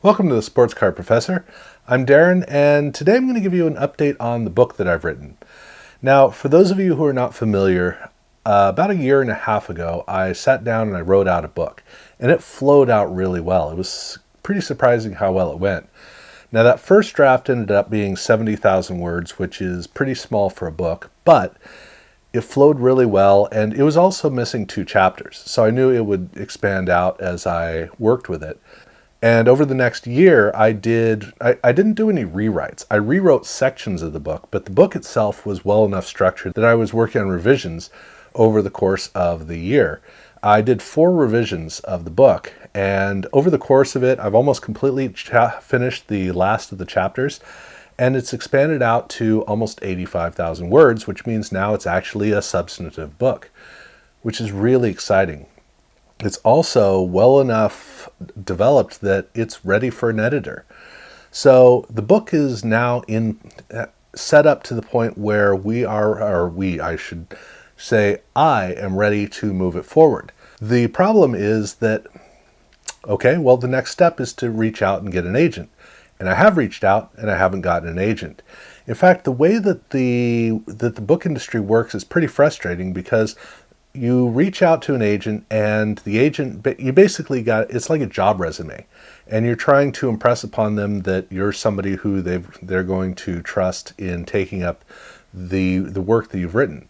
Welcome to the Sports Card Professor. I'm Darren, and today I'm going to give you an update on the book that I've written. Now, for those of you who are not familiar, about a year and a half ago, I sat down and I wrote out a book, and it flowed out really well. It was pretty surprising how well it went. Now, that first draft ended up being 70,000 words, which is pretty small for a book, but it flowed really well, and it was also missing 2 chapters, so I knew it would expand out as I worked with it. And over the next year, I didn't do any rewrites. I rewrote sections of the book, but the book itself was well enough structured that I was working on revisions over the course of the year. I did 4 revisions of the book, and over the course of it, I've almost completely finished the last of the chapters, and it's expanded out to almost 85,000 words, which means now it's actually a substantive book, which is really exciting. It's also well enough developed that it's ready for an editor. So the book is now set up to the point where I should say, I am ready to move it forward. The problem is that, the next step is to reach out and get an agent. And I have reached out and I haven't gotten an agent. In fact, the way that the book industry works is pretty frustrating because you reach out to an agent, and the agent, you basically it's like a job resume, and you're trying to impress upon them that you're somebody who they're going to trust in taking up the work that you've written.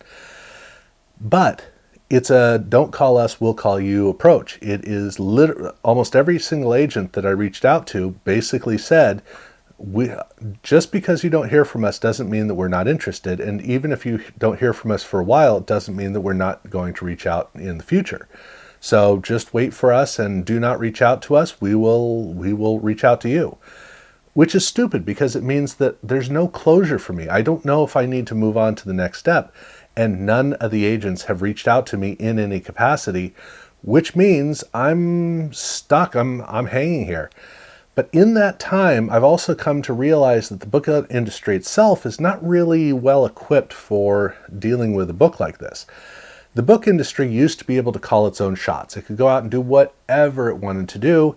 But it's a don't call us, we'll call you approach. It is literally almost every single agent that I reached out to basically said, just because you don't hear from us doesn't mean that we're not interested, and even if you don't hear from us for a while, it doesn't mean that we're not going to reach out in the future. So just wait for us and do not reach out to us. We will reach out to you, which is stupid because it means that there's no closure for me. I don't know if I need to move on to the next step, and none of the agents have reached out to me in any capacity, which means I'm stuck. I'm hanging here. But in that time, I've also come to realize that the book industry itself is not really well equipped for dealing with a book like this. The book industry used to be able to call its own shots. It could go out and do whatever it wanted to do,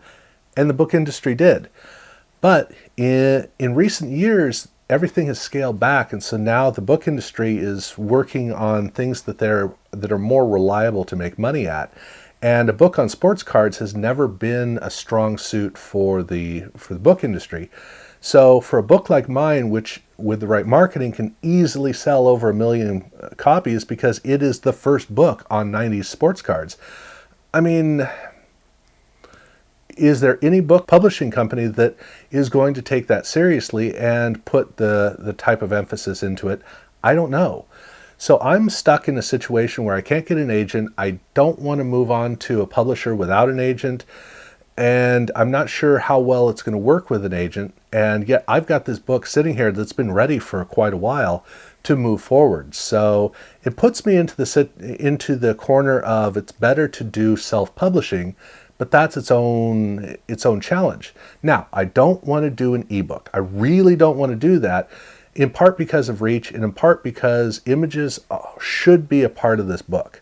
and the book industry did. But in recent years, everything has scaled back, and so now the book industry is working on things that are more reliable to make money at. And a book on sports cards has never been a strong suit for the book industry. So for a book like mine, which with the right marketing can easily sell over 1 million copies because it is the first book on 90s sports cards. I mean, is there any book publishing company that is going to take that seriously and put the type of emphasis into it? I don't know. So I'm stuck in a situation where I can't get an agent. I don't want to move on to a publisher without an agent, and I'm not sure how well it's going to work with an agent. And yet I've got this book sitting here that's been ready for quite a while to move forward. So it puts me into the corner of it's better to do self-publishing, but that's its own challenge. Now, I don't want to do an ebook. I really don't want to do that. In part because of reach, and in part because images should be a part of this book.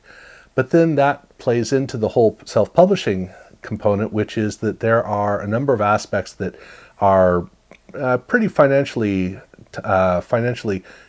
But then that plays into the whole self-publishing component, which is that there are a number of aspects that are pretty financially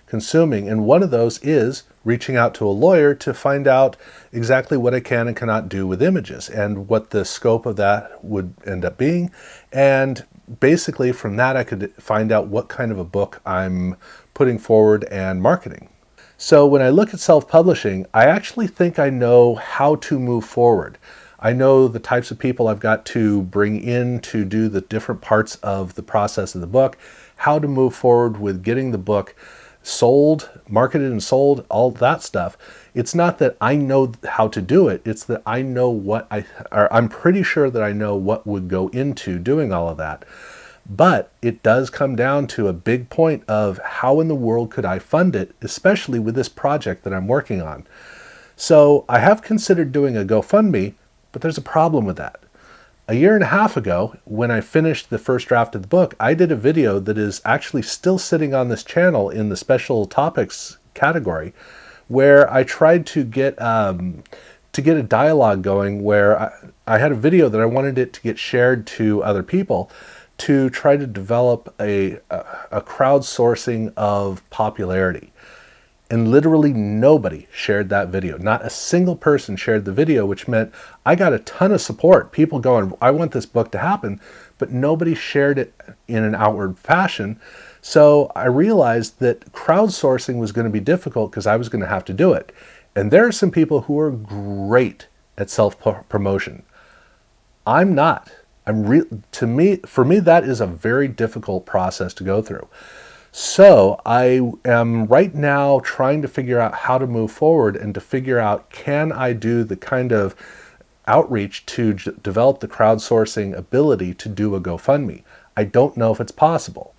consuming, and one of those is reaching out to a lawyer to find out exactly what I can and cannot do with images, and what the scope of that would end up being, and basically from that I could find out what kind of a book I'm putting forward and marketing. So when I look at self-publishing, I actually think I know how to move forward. I know the types of people I've got to bring in to do the different parts of the process of the book, how to move forward with getting the book sold, marketed and sold, all that stuff. It's not that I know how to do it, it's that I know I'm pretty sure that I know what would go into doing all of that. But it does come down to a big point of how in the world could I fund it, especially with this project that I'm working on. So I have considered doing a GoFundMe, but there's a problem with that. A year and a half ago, when I finished the first draft of the book, I did a video that is actually still sitting on this channel in the special topics category, where I tried to get to get a dialogue going where I had a video that I wanted it to get shared to other people to try to develop a crowdsourcing of popularity. And literally nobody shared that video. Not a single person shared the video, which meant I got a ton of support. People going, I want this book to happen, but nobody shared it in an outward fashion. So I realized that crowdsourcing was going to be difficult because I was going to have to do it. And there are some people who are great at self-promotion. I'm not. For me, that is a very difficult process to go through. So I am right now trying to figure out how to move forward and to figure out, can I do the kind of outreach to develop the crowdsourcing ability to do a GoFundMe? I don't know if it's possible.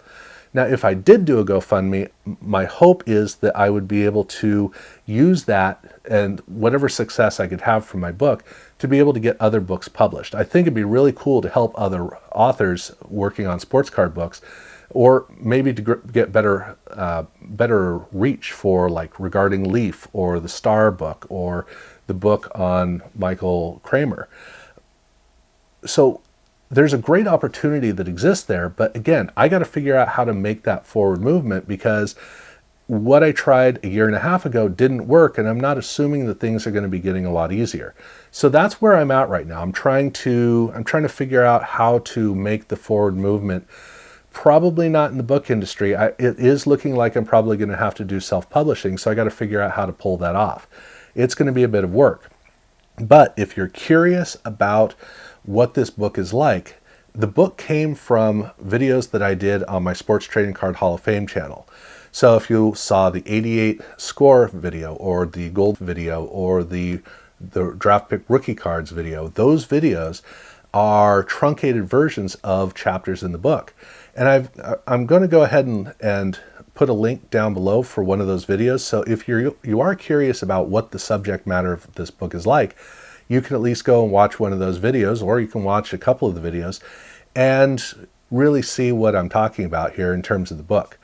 Now, if I did do a GoFundMe, my hope is that I would be able to use that and whatever success I could have from my book to be able to get other books published. I think it'd be really cool to help other authors working on sports card books, or maybe to get better reach for, like, regarding Leaf or the Star book or the book on Michael Kramer. So there's a great opportunity that exists there, but again, I got to figure out how to make that forward movement, because what I tried a year and a half ago didn't work, and I'm not assuming that things are going to be getting a lot easier. So that's where I'm at right now. I'm trying to figure out how to make the forward movement. Probably not in the book industry. It is looking like I'm probably going to have to do self-publishing, so I got to figure out how to pull that off. It's going to be a bit of work. But if you're curious about what this book is like, the book came from videos that I did on my Sports Trading Card Hall of Fame channel. So if you saw the 88 score video or the gold video or the draft pick rookie cards video, those videos are truncated versions of chapters in the book. And I'm going to go ahead and put a link down below for one of those videos. So if you are curious about what the subject matter of this book is like, you can at least go and watch one of those videos, or you can watch a couple of the videos and really see what I'm talking about here in terms of the book.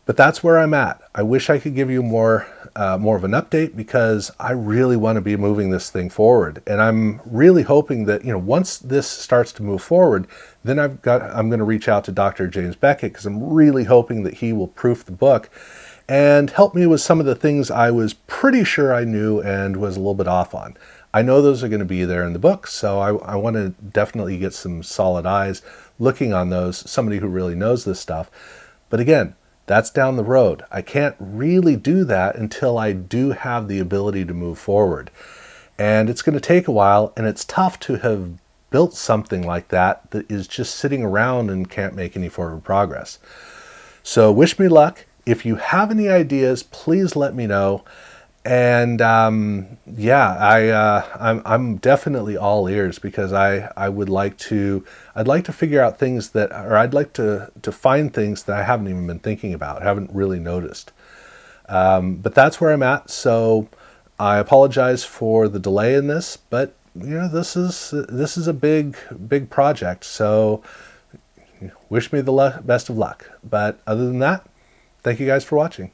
But that's where I'm at. I wish I could give you more of an update, because I really want to be moving this thing forward. And I'm really hoping that, once this starts to move forward, then I'm going to reach out to Dr. James Beckett, because I'm really hoping that he will proof the book and help me with some of the things I was pretty sure I knew and was a little bit off on. I know those are going to be there in the book, so I want to definitely get some solid eyes looking on those, somebody who really knows this stuff. But again, that's down the road. I can't really do that until I do have the ability to move forward. And it's going to take a while, and it's tough to have built something like that is just sitting around and can't make any forward progress. So wish me luck. If you have any ideas, please let me know. And I'm definitely all ears, because I'd like to figure out things I'd like to find things that I haven't even been thinking about, haven't really noticed. But that's where I'm at. So I apologize for the delay in this, but this is a big project. So wish me the best of luck. But other than that, thank you guys for watching.